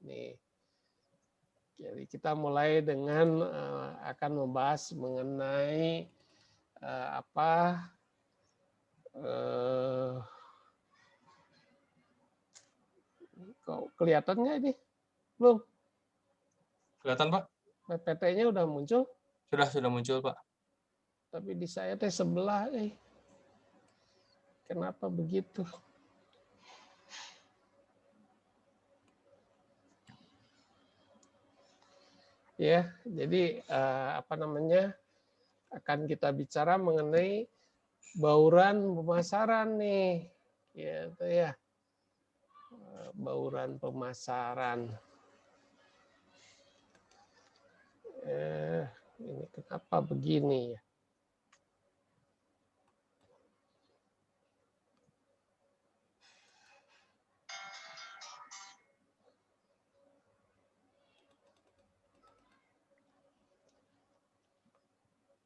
Nih. Jadi kita mulai dengan akan membahas mengenai kelihatan nggak ini? Belum? Kelihatan, Pak? PPT-nya udah muncul? Sudah muncul, Pak. Tapi di saya teh sebelah, kenapa begitu? Ya, jadi akan kita bicara mengenai bauran pemasaran nih, gitu ya. Bauran pemasaran. Ini kenapa begini ya?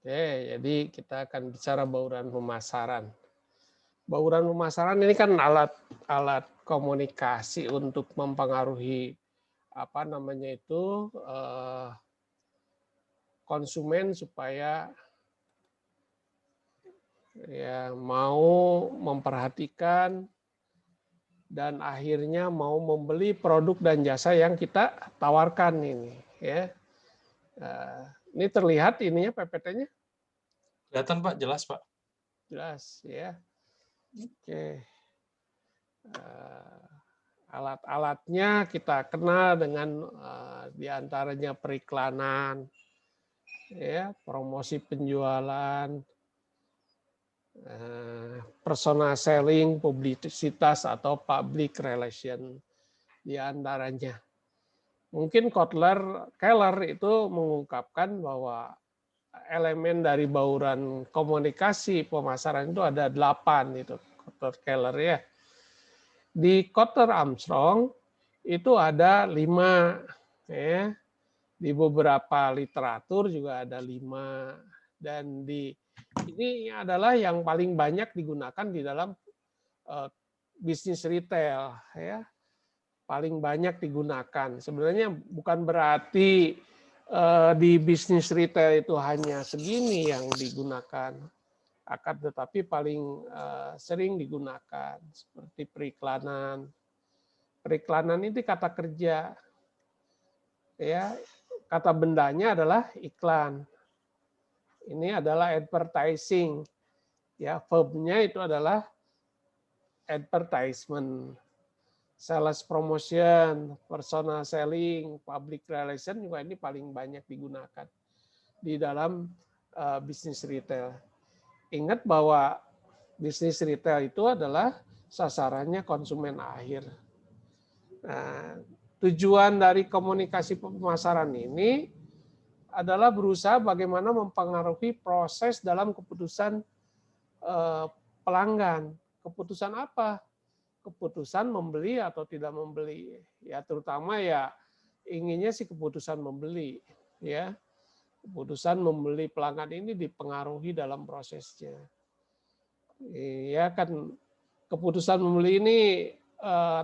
Oke, jadi kita akan bicara bauran pemasaran. Bauran pemasaran ini kan alat komunikasi untuk mempengaruhi konsumen supaya ya mau memperhatikan dan akhirnya mau membeli produk dan jasa yang kita tawarkan ini, ya. Ini terlihat ininya PPT-nya? Kelihatan, Pak, jelas, Pak. Jelas, ya. Oke. Alat-alatnya kita kenal dengan diantaranya periklanan, ya, promosi penjualan, personal selling, publisitas atau public relation diantaranya. Mungkin Keller itu mengungkapkan bahwa elemen dari bauran komunikasi pemasaran itu ada 8 itu Keller ya. Di Armstrong itu ada 5 ya. Di beberapa literatur juga ada 5 dan ini adalah yang paling banyak digunakan di dalam bisnis retail ya. Paling banyak digunakan. Sebenarnya bukan berarti di bisnis retail itu hanya segini yang digunakan, tetapi paling sering digunakan seperti periklanan. Periklanan itu kata kerja, ya, kata bendanya adalah iklan. Ini adalah advertising, ya, verbnya itu adalah advertisement. Sales promotion, personal selling, public relation juga ini paling banyak digunakan di dalam bisnis retail. Ingat bahwa bisnis retail itu adalah sasarannya konsumen akhir. Nah, tujuan dari komunikasi pemasaran ini adalah berusaha bagaimana mempengaruhi proses dalam keputusan pelanggan. Keputusan apa? Keputusan membeli atau tidak membeli, ya, terutama ya inginnya sih keputusan membeli, ya, keputusan membeli pelanggan ini dipengaruhi dalam prosesnya, ya kan. Keputusan membeli ini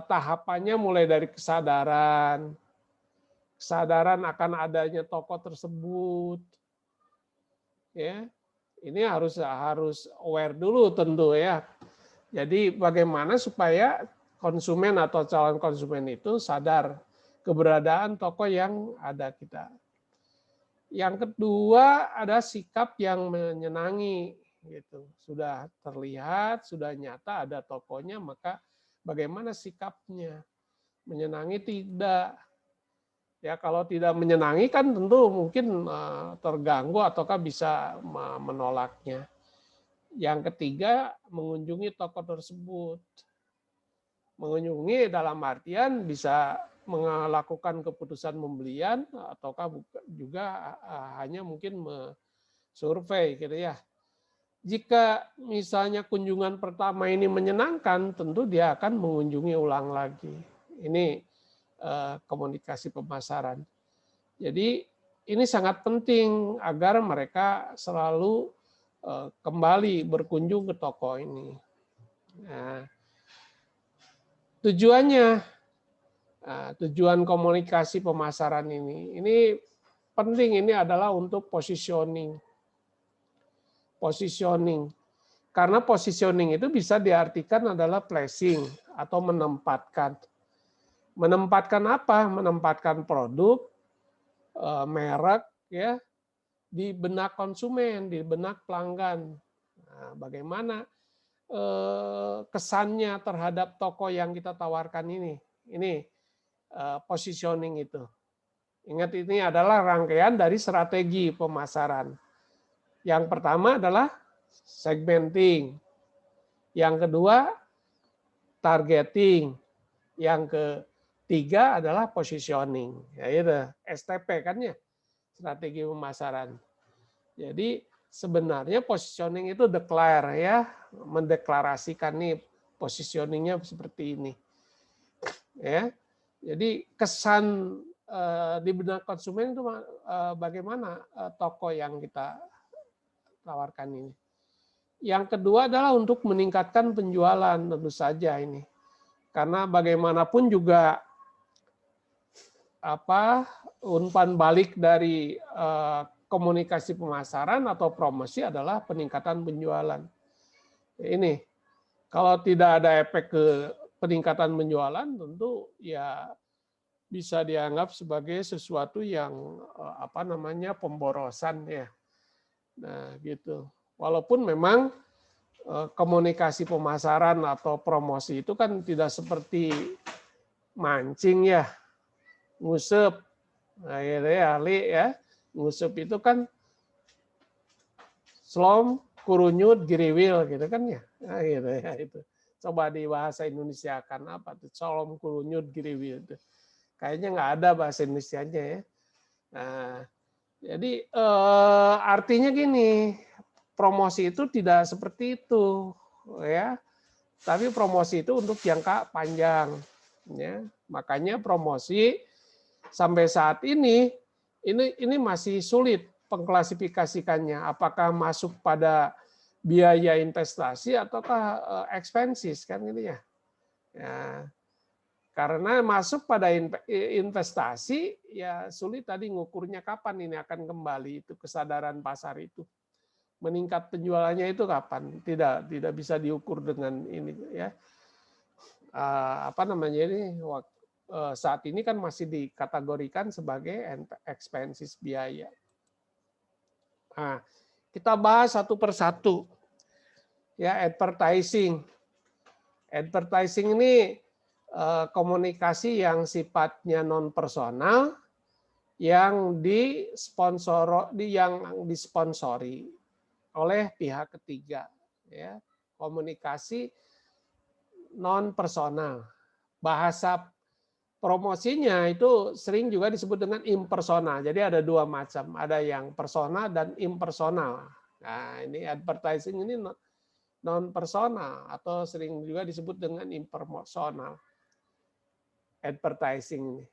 tahapannya mulai dari kesadaran akan adanya toko tersebut, ya, ini harus aware dulu tentu ya. Jadi bagaimana supaya konsumen atau calon konsumen itu sadar keberadaan toko yang ada kita. Yang kedua ada sikap yang menyenangi, gitu. Sudah terlihat, sudah nyata ada tokonya, maka bagaimana sikapnya? Menyenangi tidak? Ya kalau tidak menyenangi kan tentu mungkin terganggu ataukah bisa menolaknya. Yang ketiga, mengunjungi toko tersebut. Mengunjungi dalam artian bisa melakukan keputusan pembelian ataukah juga hanya mungkin survei gitu ya. Jika misalnya kunjungan pertama ini menyenangkan, tentu dia akan mengunjungi ulang lagi. Ini komunikasi pemasaran. Jadi ini sangat penting agar mereka selalu kembali berkunjung ke toko ini. Nah, tujuannya Nah, tujuan komunikasi pemasaran ini penting, ini adalah untuk positioning. Positioning. Karena positioning itu bisa diartikan adalah placing atau menempatkan. Menempatkan apa? Menempatkan produk, merek, ya, di benak konsumen, di benak pelanggan. Nah, bagaimana kesannya terhadap toko yang kita tawarkan ini? Ini positioning itu. Ingat, ini adalah rangkaian dari strategi pemasaran. Yang pertama adalah segmenting. Yang kedua targeting. Yang ketiga adalah positioning. Ya itu STP kan ya, strategi pemasaran. Jadi sebenarnya positioning itu declare, ya, mendeklarasikan nih positioningnya seperti ini. Ya. Jadi kesan di benak konsumen itu bagaimana toko yang kita tawarkan ini. Yang kedua adalah untuk meningkatkan penjualan, tentu saja ini. Karena bagaimanapun juga umpan balik dari komunikasi pemasaran atau promosi adalah peningkatan penjualan. Ini kalau tidak ada efek ke peningkatan penjualan, tentu ya bisa dianggap sebagai sesuatu yang pemborosan, ya. Nah, gitu. Walaupun memang komunikasi pemasaran atau promosi itu kan tidak seperti mancing, ya, ngusep. Nah, gitu ya, Ali, ya. Ngusep itu kan slom, kurunyut, giriwil, gitu kan ya. Nah, gitu ya, itu. Coba di bahasa Indonesia kan apa tuh? Slom, kurunyut, giriwil itu. Kayaknya nggak ada bahasa Indonesianya, ya. Nah, jadi artinya gini, promosi itu tidak seperti itu, ya. Tapi promosi itu untuk jangka panjang, ya. Makanya promosi sampai saat ini masih sulit pengklasifikasikannya. Apakah masuk pada biaya investasi ataukah expenses, kan gitu ya. Ya. Karena masuk pada investasi, ya sulit tadi ngukurnya kapan ini akan kembali, itu kesadaran pasar itu. Meningkat penjualannya itu kapan? Tidak bisa diukur dengan ini, ya. Saat ini kan masih dikategorikan sebagai expenses, biaya. Nah, kita bahas satu persatu. Ya, advertising. Advertising ini komunikasi yang sifatnya non personal yang disponsori oleh pihak ketiga, ya. Komunikasi non personal. Bahasa promosinya itu sering juga disebut dengan impersonal. Jadi ada dua macam, ada yang personal dan impersonal. Nah, ini advertising ini non personal atau sering juga disebut dengan impersonal. Advertising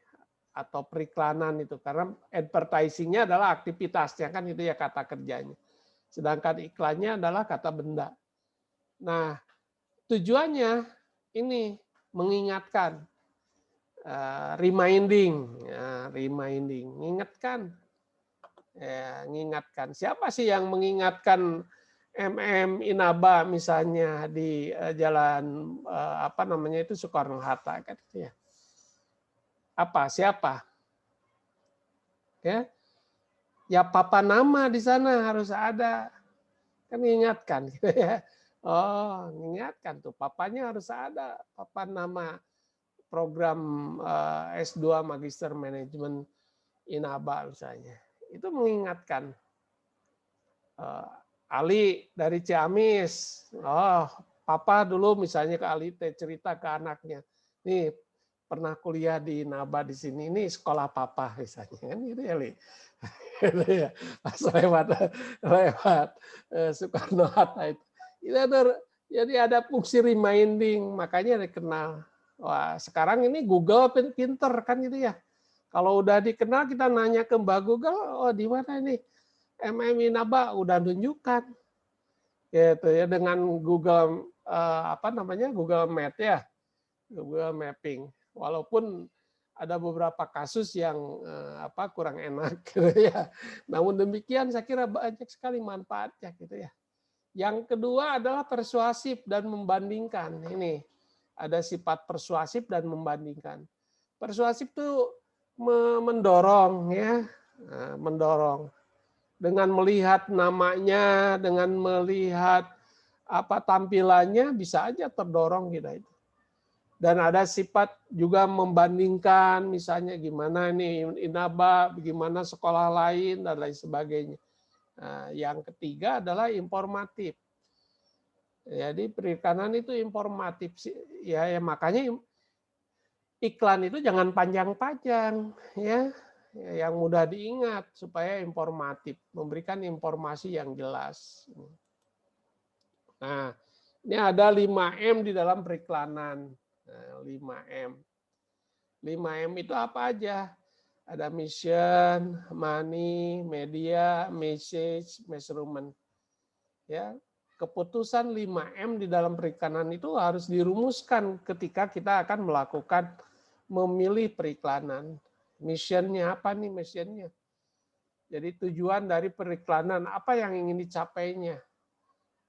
atau periklanan itu, karena advertisingnya adalah aktivitasnya, kan itu ya kata kerjanya. Sedangkan iklannya adalah kata benda. Nah, tujuannya ini mengingatkan, reminding, mengingatkan. Ya, mengingatkan. Siapa sih yang mengingatkan Inaba misalnya di jalan Soekarno-Hatta, kan itu ya. Siapa? Ya papan nama di sana harus ada, kan mengingatkan, gitu ya. Oh, mengingatkan tuh, papanya harus ada, papan nama program S2 Magister Manajemen Inaba misalnya. Itu mengingatkan. Ali dari Ciamis, papa dulu misalnya ke Ali cerita ke anaknya, nih pernah kuliah di Naba di sini, ini sekolah papa misalnya, kan gitu ya, Li. Gitu ya. Pas lewat Soekarno-Hatta itu. Jadi ada fungsi reminding, makanya dikenal. Wah, sekarang ini Google pinter kan gitu ya. Kalau udah dikenal, kita nanya ke Mbak Google, oh di mana ini Inaba, udah nunjukkan. Gitu ya, dengan Google Google Map, ya. Google Mapping. Walaupun ada beberapa kasus yang kurang enak gitu ya. Namun demikian saya kira banyak sekali manfaatnya gitu ya. Yang kedua adalah persuasif dan membandingkan. Ini ada sifat persuasif dan membandingkan. Persuasif itu mendorong ya, mendorong dengan melihat namanya, dengan melihat tampilannya bisa aja terdorong gitu. Dan ada sifat juga membandingkan, misalnya gimana nih Inaba, gimana sekolah lain, dan lain sebagainya. Nah, yang ketiga adalah informatif. Jadi perikanan itu informatif. Ya makanya iklan itu jangan panjang-panjang. Ya, yang mudah diingat, supaya informatif. Memberikan informasi yang jelas. Nah, ini ada 5M di dalam periklanan. 5M. 5M itu apa aja? Ada mission, money, media, message, measurement. Ya, keputusan 5M di dalam perikanan itu harus dirumuskan ketika kita akan melakukan memilih periklanan. Missionnya apa nih missionnya? Jadi tujuan dari periklanan apa yang ingin dicapainya?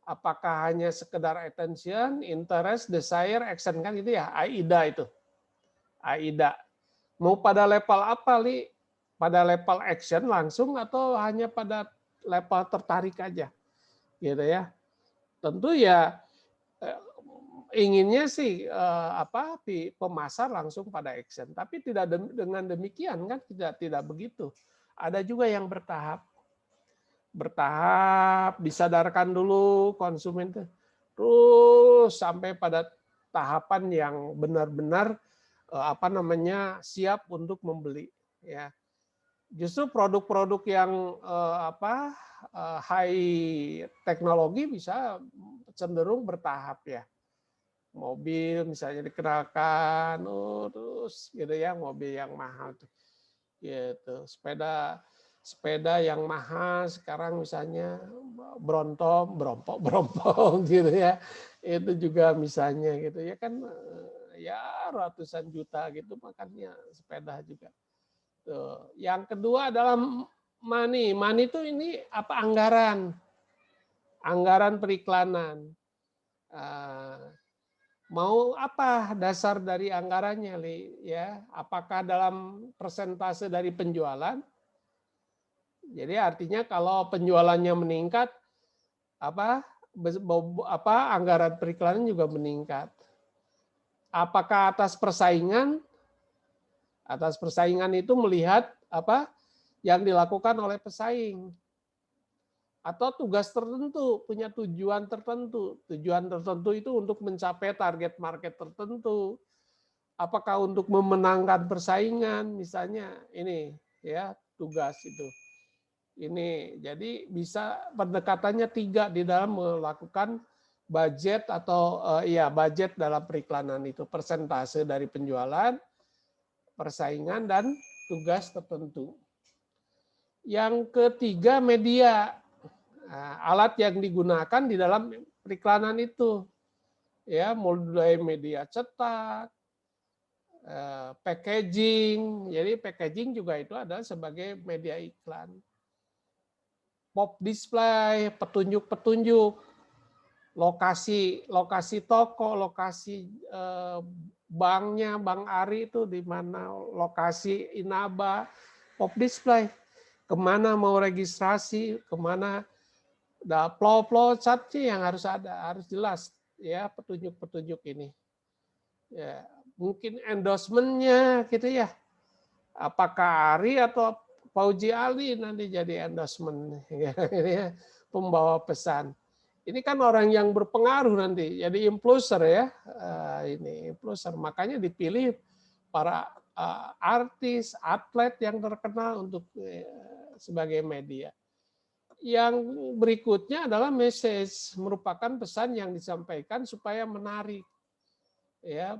Apakah hanya sekedar attention, interest, desire, action, kan itu ya, AIDA itu. AIDA. Mau pada level apa, Li? Pada level action langsung atau hanya pada level tertarik aja? Gitu ya. Tentu ya inginnya sih pemasar langsung pada action, tapi tidak dengan demikian kan tidak begitu. Ada juga yang bertahap. Disadarkan dulu konsumen itu terus sampai pada tahapan yang benar-benar siap untuk membeli ya. Justru produk-produk yang high teknologi bisa cenderung bertahap ya. Mobil misalnya dikenalkan terus gitu ya, mobil yang mahal tuh. Gitu. Sepeda yang mahal sekarang misalnya Brompong gitu ya. Itu juga misalnya gitu ya kan ya ratusan juta gitu makanya sepeda juga. Tuh. Yang kedua adalah money. Money itu ini anggaran. Anggaran periklanan. Mau apa dasar dari anggarannya, Li? Ya, apakah dalam persentase dari penjualan? Jadi artinya kalau penjualannya meningkat, anggaran periklanan juga meningkat. Apakah atas persaingan? Atas persaingan itu melihat yang dilakukan oleh pesaing. Atau tugas tertentu, punya tujuan tertentu. Tujuan tertentu itu untuk mencapai target market tertentu. Apakah untuk memenangkan persaingan, misalnya ini ya tugas itu. Ini jadi bisa pendekatannya 3 di dalam melakukan budget atau budget dalam periklanan itu, persentase dari penjualan, persaingan, dan tugas tertentu. Yang ketiga media, alat yang digunakan di dalam periklanan itu, ya mulai media cetak, packaging. Jadi packaging juga itu adalah sebagai media iklan. Pop display, petunjuk-petunjuk, lokasi toko, lokasi banknya, Bank Ari itu di mana, lokasi Inaba, pop display, kemana mau registrasi, kemana, flow chartnya yang harus ada, harus jelas ya petunjuk-petunjuk ini. Ya, mungkin endorsement-nya gitu ya. Apakah Ari atau Fauzi Ali nanti jadi endorsement ya, pembawa pesan. Ini kan orang yang berpengaruh nanti, jadi influencer ya. Ini influencer, makanya dipilih para artis, atlet yang terkenal untuk sebagai media. Yang berikutnya adalah message, merupakan pesan yang disampaikan supaya menarik. Ya,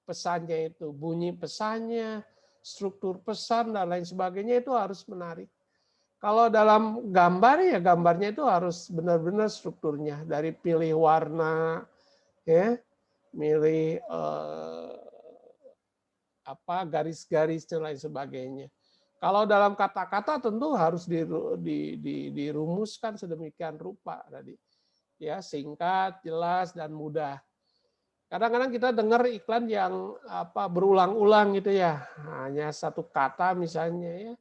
pesannya itu, bunyi pesannya, struktur pesan dan lain sebagainya itu harus menarik. Kalau dalam gambar ya gambarnya itu harus benar-benar strukturnya, dari pilih warna, ya, milih apa garis-garis dan lain sebagainya. Kalau dalam kata-kata tentu harus dirumuskan sedemikian rupa tadi. Ya, singkat, jelas dan mudah. Kadang-kadang kita dengar iklan yang apa berulang-ulang gitu ya. Hanya satu kata misalnya ya.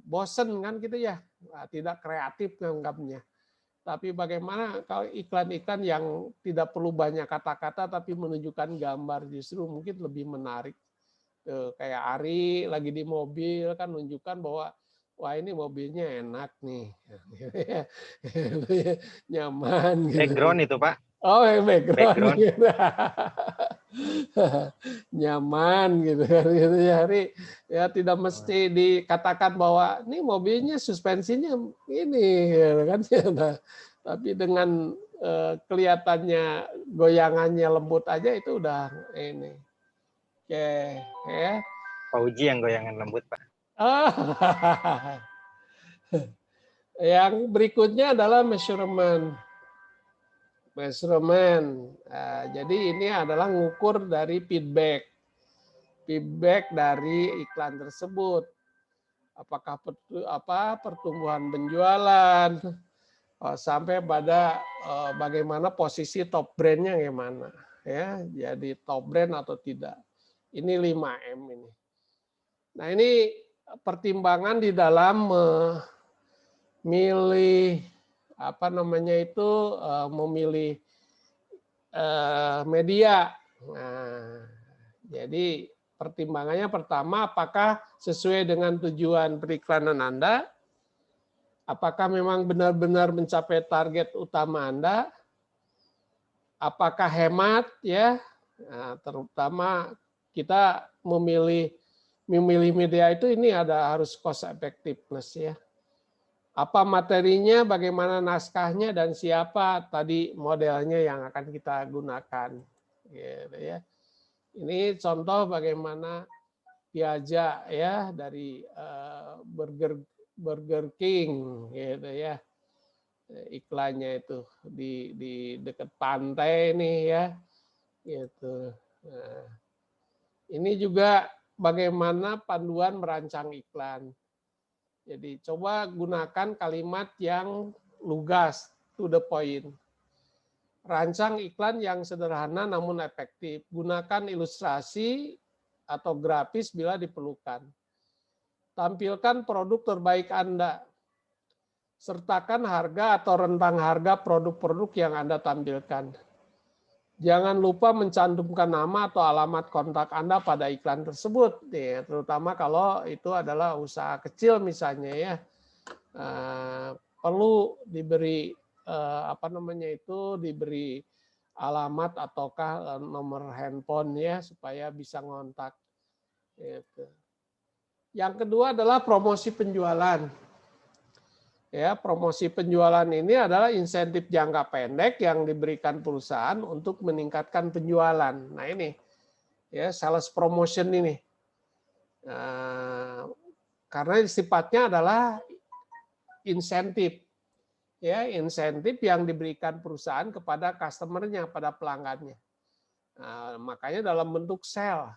Bosen kan gitu ya. Nah, tidak kreatif nganggapnya. Tapi bagaimana kalau iklan-iklan yang tidak perlu banyak kata-kata tapi menunjukkan gambar justru mungkin lebih menarik. Kayak Ari lagi di mobil kan menunjukkan bahwa wah ini mobilnya enak nih. Nyaman gitu. Background itu, Pak. Oh, background. Background. Nyaman gitu kan gitu ya Hari. Ya tidak mesti dikatakan bahwa ini mobilnya suspensinya ini gitu kan. Nah, tapi dengan kelihatannya goyangannya lembut aja itu udah ini. Oke, ya. Pak Uji yang goyangan lembut, Pak. Yang berikutnya adalah measurement. Nah, jadi ini adalah ngukur dari feedback dari iklan tersebut. Apakah pertumbuhan penjualan sampai pada bagaimana posisi top brandnya gimana ya, jadi top brand atau tidak. Ini 5M ini. Nah, ini pertimbangan di dalam memilih apa namanya itu memilih media. Nah, jadi pertimbangannya pertama, apakah sesuai dengan tujuan periklanan Anda? Apakah memang benar-benar mencapai target utama Anda? Apakah hemat ya? Nah, terutama kita memilih media itu ini harus cost effectiveness ya. Apa materinya, bagaimana naskahnya, dan siapa tadi modelnya yang akan kita gunakan. Gitu ya. Ini contoh bagaimana Piaggio ya dari Burger King gitu ya. Iklannya itu di dekat pantai nih ya. Gitu. Nah, ini juga bagaimana panduan merancang iklan. Jadi coba gunakan kalimat yang lugas, to the point. Rancang iklan yang sederhana namun efektif. Gunakan ilustrasi atau grafis bila diperlukan. Tampilkan produk terbaik Anda. Sertakan harga atau rentang harga produk-produk yang Anda tampilkan. Jangan lupa mencantumkan nama atau alamat kontak Anda pada iklan tersebut, ya, terutama kalau itu adalah usaha kecil misalnya ya, perlu diberi diberi alamat ataukah nomor handphone ya supaya bisa ngontak. Gitu. Yang kedua adalah promosi penjualan. Ya, promosi penjualan ini adalah insentif jangka pendek yang diberikan perusahaan untuk meningkatkan penjualan. Nah ini, ya sales promotion ini, karena sifatnya adalah insentif, ya insentif yang diberikan perusahaan kepada customernya, pada pelanggannya. Nah, makanya dalam bentuk sale,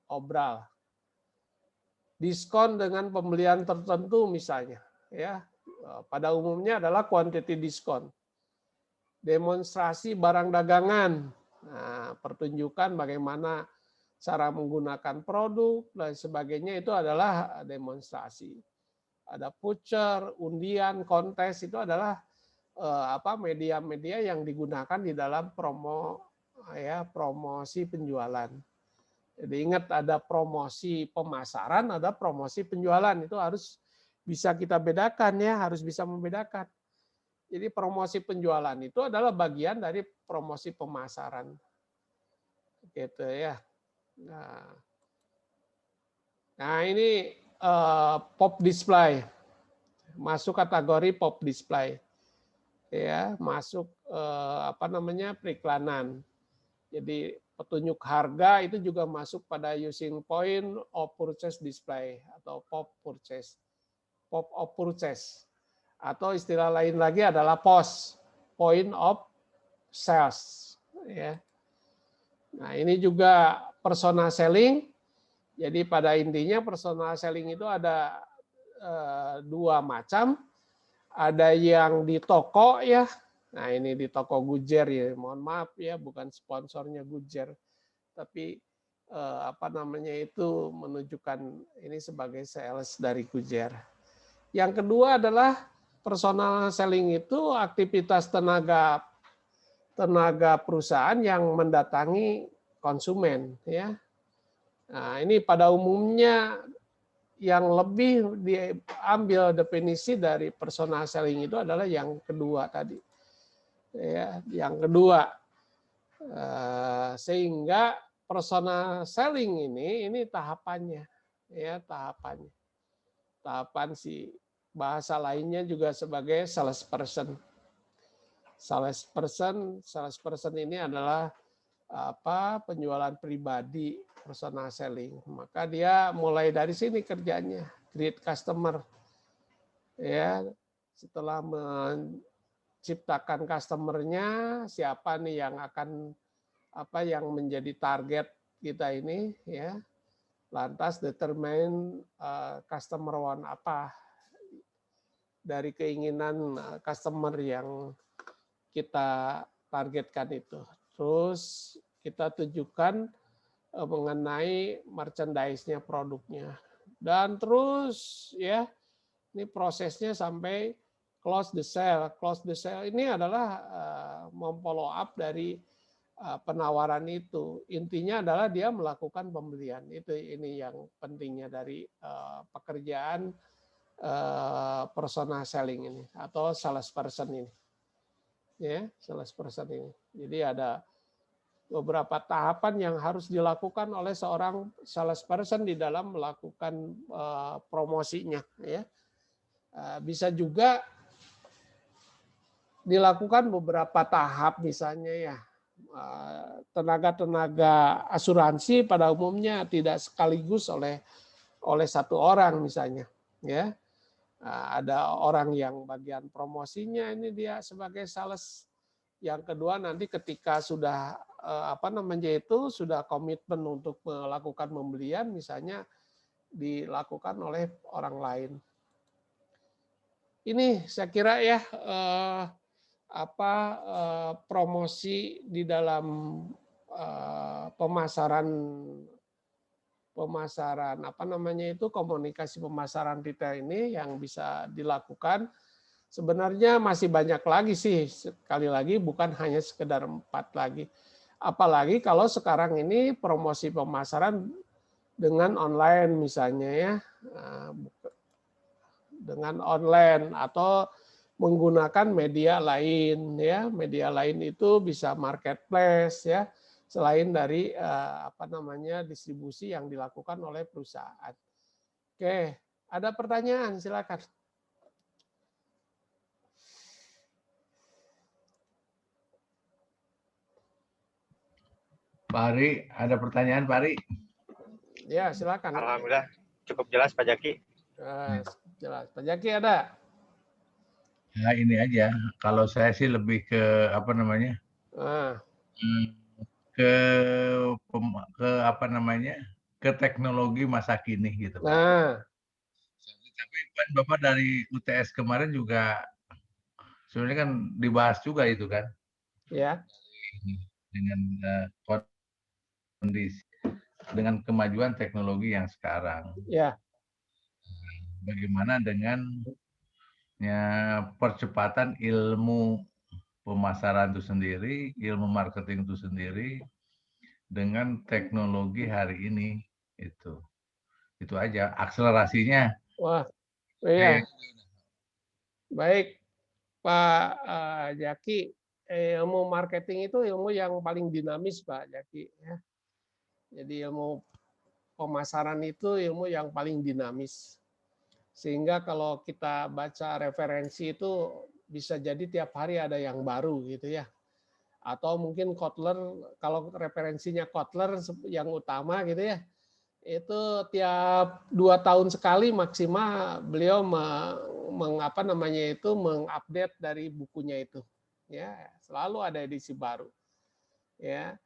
obral, diskon dengan pembelian tertentu misalnya, ya. Pada umumnya adalah quantity diskon. Demonstrasi barang dagangan. Nah, pertunjukan bagaimana cara menggunakan produk dan sebagainya itu adalah demonstrasi. Ada voucher, undian, kontes itu adalah media-media yang digunakan di dalam promosi penjualan. Jadi ingat ada promosi pemasaran, ada promosi penjualan, itu harus bisa kita bedakan ya, harus bisa membedakan. Jadi promosi penjualan itu adalah bagian dari promosi pemasaran. Gitu ya. Nah ini pop display. Masuk kategori pop display. Ya, masuk periklanan. Jadi petunjuk harga itu juga masuk pada using point of purchase display atau pop purchase. Pop of purchase atau istilah lain lagi adalah POS, point of sales ya. Nah, ini juga persona selling. Jadi pada intinya persona selling itu ada dua macam. Ada yang di toko ya. Nah, ini di toko Gujer ya. Mohon maaf ya, bukan sponsornya Gujer. Tapi apa namanya itu menunjukkan ini sebagai sales dari Gujer. Yang kedua adalah personal selling itu aktivitas tenaga perusahaan yang mendatangi konsumen ya. Nah, ini pada umumnya yang lebih diambil definisi dari personal selling itu adalah yang kedua tadi. Ya, yang kedua. Sehingga personal selling ini tahapannya ya, tahapan si bahasa lainnya juga sebagai salesperson. Salesperson ini adalah penjualan pribadi, personal selling. Maka dia mulai dari sini kerjanya, create customer. Ya, setelah menciptakan customernya, siapa nih yang akan yang menjadi target kita ini ya. Lantas determine customer want apa dari keinginan customer yang kita targetkan itu. Terus kita tujukan mengenai merchandise-nya, produknya. Dan terus ya, ini prosesnya sampai close the sale. Close the sale ini adalah memfollow up dari penawaran itu. Intinya adalah dia melakukan pembelian. Ini yang pentingnya dari pekerjaan personal selling ini atau salesperson ini. Ya, salesperson ini. Jadi ada beberapa tahapan yang harus dilakukan oleh seorang salesperson di dalam melakukan promosinya ya. Bisa juga dilakukan beberapa tahap misalnya ya. Tenaga asuransi pada umumnya tidak sekaligus oleh satu orang misalnya ya. Ada orang yang bagian promosinya, ini dia sebagai sales. Yang kedua nanti ketika sudah sudah komitmen untuk melakukan pembelian misalnya dilakukan oleh orang lain. Ini saya kira ya promosi di dalam pemasaran komunikasi pemasaran retail ini yang bisa dilakukan. Sebenarnya masih banyak lagi sih, sekali lagi bukan hanya sekedar 4 lagi. Apalagi kalau sekarang ini promosi pemasaran dengan online misalnya ya, dengan online atau menggunakan media lain ya. Media lain itu bisa marketplace ya, selain dari distribusi yang dilakukan oleh perusahaan. Oke, ada pertanyaan silakan. Pak Ari, ada pertanyaan Pak Ari? Ya, silakan. Alhamdulillah cukup jelas Pak Jaki. Jelas. Pak Jaki ada? Ya ini aja. Kalau saya sih lebih ke ke teknologi masa kini gitu Pak. Tapi kan Bapak dari UTS kemarin juga sebenarnya kan dibahas juga itu kan. Ya. Dengan kondisi, dengan kemajuan teknologi yang sekarang. Ya. Bagaimana dengan percepatan ilmu pemasaran itu sendiri, ilmu marketing itu sendiri dengan teknologi hari ini itu aja akselerasinya. Wah, iya. Baik, Pak Jaki, ilmu marketing itu ilmu yang paling dinamis, Pak Jaki. Ya. Jadi ilmu pemasaran itu ilmu yang paling dinamis. Sehingga kalau kita baca referensi itu bisa jadi tiap hari ada yang baru gitu ya. Atau mungkin Kotler, kalau referensinya Kotler yang utama gitu ya, itu tiap 2 tahun sekali maksimal beliau mengupdate dari bukunya itu. Ya, selalu ada edisi baru. Ya.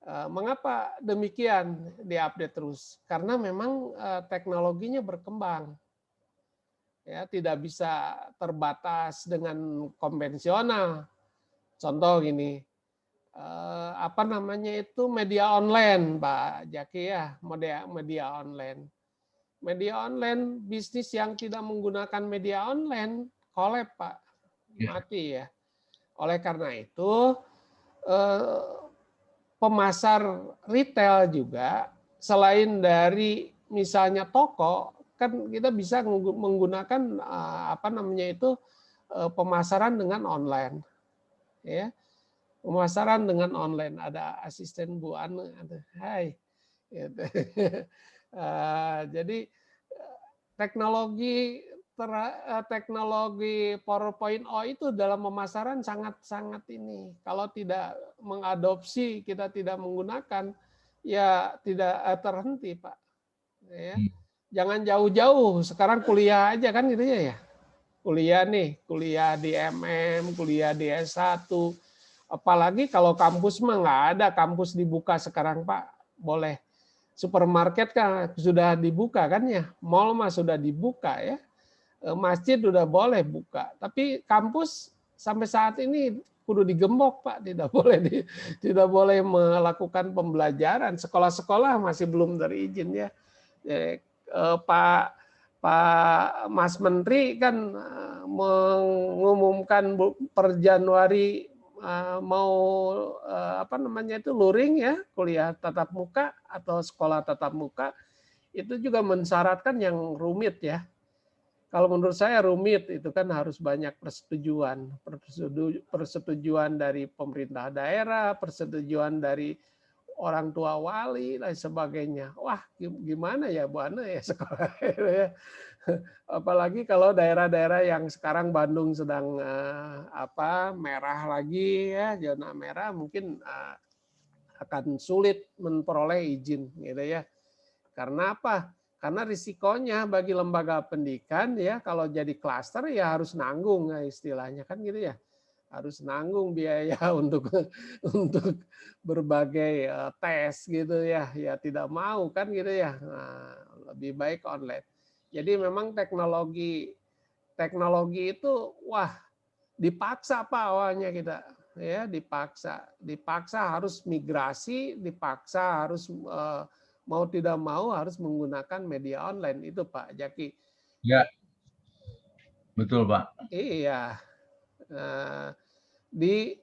Mengapa demikian diupdate terus? Karena memang teknologinya berkembang. Ya, tidak bisa terbatas dengan konvensional. Contoh gini, apa namanya itu media online, Pak Jaki ya, media online. Media online, bisnis yang tidak menggunakan media online, collab Pak, mati ya. Oleh karena itu, pemasar retail juga, selain dari misalnya toko, kan kita bisa menggunakan apa namanya itu pemasaran dengan online, ya. Pemasaran dengan online, ada asisten Bu Anu, hai. Gitu. Jadi teknologi PowerPoint itu dalam pemasaran sangat ini. Kalau tidak mengadopsi, kita tidak menggunakan, ya tidak terhenti, Pak. Ya. Jangan jauh-jauh. Sekarang kuliah aja kan gitu ya. Kuliah nih, kuliah di MM, kuliah di S1. Apalagi kalau kampus mah nggak ada, kampus dibuka sekarang Pak, boleh. Supermarket kan sudah dibuka kan ya, mall mah sudah dibuka ya, masjid sudah boleh buka. Tapi kampus sampai saat ini kudu digembok Pak, tidak boleh melakukan pembelajaran. Sekolah-sekolah masih belum terizin ya. Pak Mas Menteri kan mengumumkan per Januari mau apa namanya itu luring ya, kuliah tatap muka atau sekolah tatap muka, itu juga mensyaratkan yang rumit ya. Kalau menurut saya rumit, itu kan harus banyak persetujuan dari pemerintah daerah, persetujuan dari orang tua wali dan sebagainya. Wah, gimana ya Bu Ana ya sekolah ya. Apalagi kalau daerah-daerah yang sekarang Bandung sedang merah lagi ya, zona merah, mungkin akan sulit memperoleh izin gitu ya. Karena apa? Karena risikonya bagi lembaga pendidikan ya, kalau jadi klaster ya harus nanggung ya, istilahnya kan gitu ya. Harus nanggung biaya untuk berbagai tes gitu ya. Ya tidak mau kan gitu ya. Nah, lebih baik online. Jadi memang teknologi itu wah dipaksa Pak awalnya kita ya, dipaksa harus migrasi, dipaksa harus mau tidak mau harus menggunakan media online itu Pak Jaki. Ya, betul Pak. Iya. Di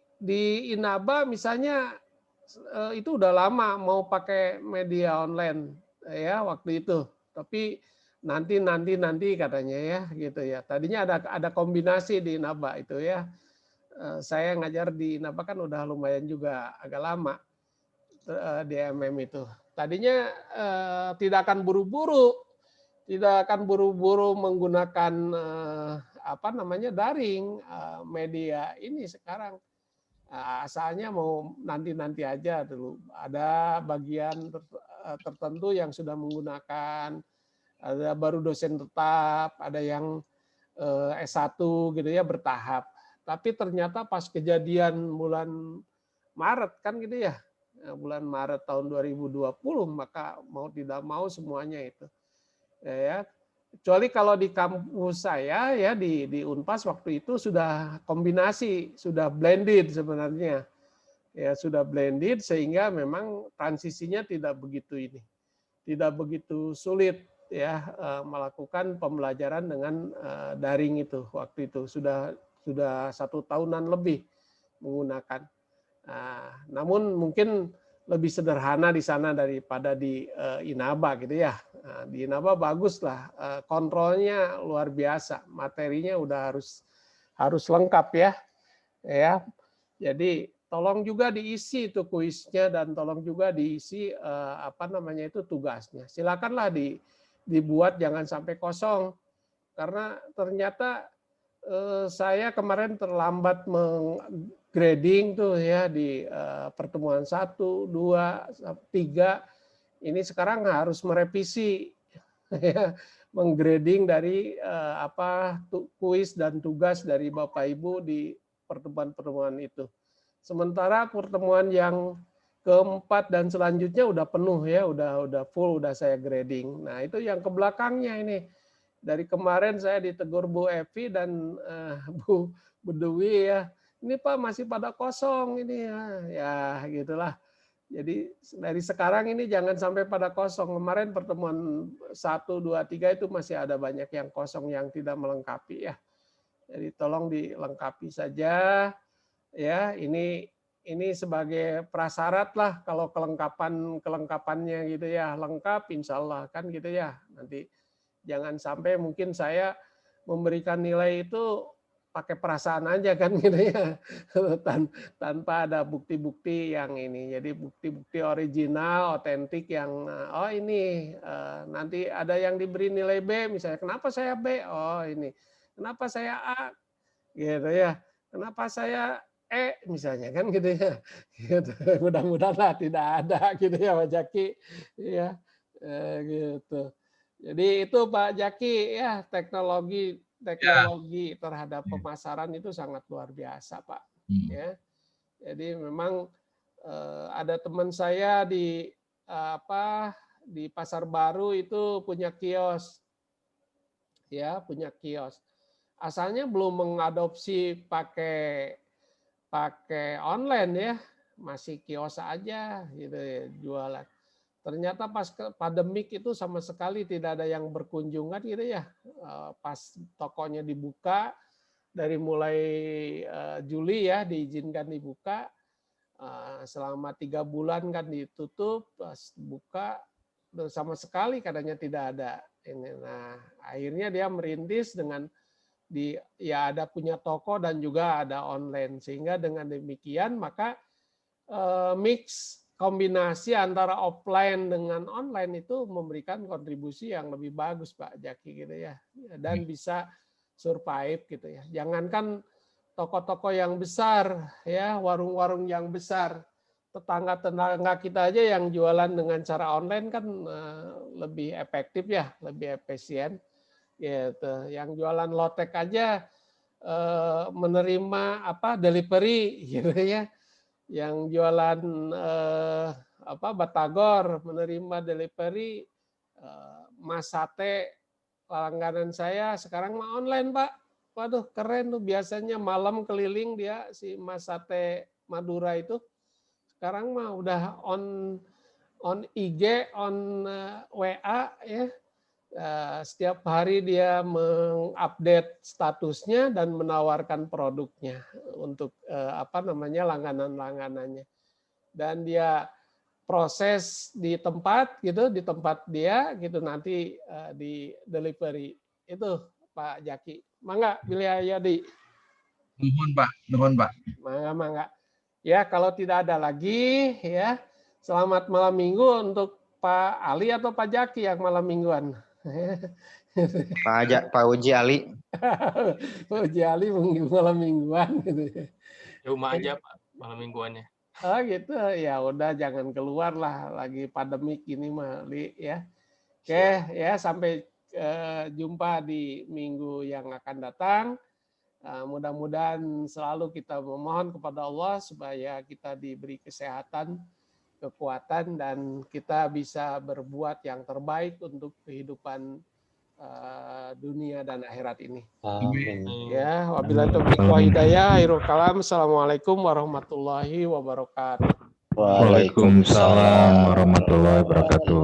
Inaba misalnya itu udah lama mau pakai media online ya waktu itu, tapi nanti katanya ya gitu ya. Tadinya ada kombinasi di Inaba itu ya. Saya ngajar di Inaba kan udah lumayan juga agak lama di MM itu. Tadinya tidak akan buru-buru menggunakan apa namanya daring media ini sekarang. Asalnya mau nanti aja dulu. Ada bagian tertentu yang sudah menggunakan, ada baru dosen tetap, ada yang S1 gitu ya bertahap. Tapi ternyata pas kejadian bulan Maret kan gitu ya, bulan Maret tahun 2020, maka mau tidak mau semuanya itu. Ya, kecuali kalau di kampus saya ya di Unpas waktu itu sudah kombinasi, sudah blended sebenarnya. Ya, sudah blended sehingga memang transisinya tidak begitu sulit ya melakukan pembelajaran dengan daring itu waktu itu sudah 1 tahunan lebih menggunakan. Namun mungkin lebih sederhana di sana daripada di Inaba gitu ya. Di Inaba bagus lah, kontrolnya luar biasa, materinya udah harus lengkap ya. Ya, jadi tolong juga diisi itu kuisnya dan tolong juga diisi apa namanya itu tugasnya. Silakanlah dibuat jangan sampai kosong karena ternyata saya kemarin terlambat grading tuh ya di pertemuan 1, 2, 3. Ini sekarang harus merevisi ya, menggrading dari kuis dan tugas dari Bapak Ibu di pertemuan-pertemuan itu. Sementara pertemuan yang keempat dan selanjutnya udah penuh ya, udah full, udah saya grading. Nah itu yang ke belakangnya ini. Dari kemarin saya ditegur Bu Evi dan Bu Dewi ya, ini Pak masih pada kosong ini ya gitulah. Jadi dari sekarang ini jangan sampai pada kosong. Kemarin pertemuan 1, 2, 3 itu masih ada banyak yang kosong yang tidak melengkapi ya. Jadi tolong dilengkapi saja ya. Ini sebagai prasyarat lah kalau kelengkapannya gitu ya lengkap insya Allah kan gitu ya. Nanti jangan sampai mungkin saya memberikan nilai itu pakai perasaan aja kan gitu ya, tanpa ada bukti-bukti yang ini. Jadi bukti-bukti original, otentik yang oh ini nanti ada yang diberi nilai B misalnya, kenapa saya B? Oh ini, kenapa saya A? Gitu ya, kenapa saya E misalnya kan gitu ya. Gitu. Mudah-mudahan tidak ada gitu ya Pak Jaki ya gitu. Jadi itu Pak Jaki ya teknologi terhadap pemasaran itu sangat luar biasa Pak. Ya, jadi memang ada teman saya di Pasar Baru itu punya kios, ya punya kios. Asalnya belum mengadopsi pakai online ya, masih kios aja gitu ya jualan. Ternyata pas pandemik itu sama sekali tidak ada yang berkunjungan gitu ya. Pas tokonya dibuka, dari mulai Juli ya diizinkan dibuka, selama 3 bulan kan ditutup, pas buka sama sekali katanya tidak ada. Nah akhirnya dia merintis dengan ada punya toko dan juga ada online, sehingga dengan demikian maka mix kombinasi antara offline dengan online itu memberikan kontribusi yang lebih bagus Pak Jaki gitu ya, dan bisa survive gitu ya. Jangankan toko-toko yang besar ya, warung-warung yang besar, tetangga-tetangga kita aja yang jualan dengan cara online kan lebih efektif ya, lebih efisien gitu. Yang jualan lotek aja menerima delivery gitu ya. Yang jualan batagor menerima delivery, Mas Sate langganan saya sekarang mah online Pak. Waduh keren tuh, biasanya malam keliling dia si Mas Sate Madura itu, sekarang mah udah on IG, on WA ya. Setiap hari dia mengupdate statusnya dan menawarkan produknya untuk langganan-langganannya, dan dia proses di tempat dia gitu, nanti di delivery itu Pak Jaki. Mangga Billy Ayadi. Nuhun Pak. Mangga. Ya kalau tidak ada lagi ya, selamat malam minggu untuk Pak Ali atau Pak Jaki yang malam mingguan. Pak Uji Ali. Pak Uji Ali malam mingguan gitu. Di rumah aja Pak malam mingguannya. Oh gitu ya, udah jangan keluar lah, lagi pandemik ini mah Li ya. Oke ya, sampai jumpa di minggu yang akan datang. Mudah-mudahan selalu kita memohon kepada Allah supaya kita diberi kesehatan, kekuatan, dan kita bisa berbuat yang terbaik untuk kehidupan dunia dan akhirat ini. Amin. Ya, wabillahi taufiq wa hidayah. Akhirul kalam. Assalamualaikum warahmatullahi wabarakatuh. Waalaikumsalam warahmatullahi wabarakatuh.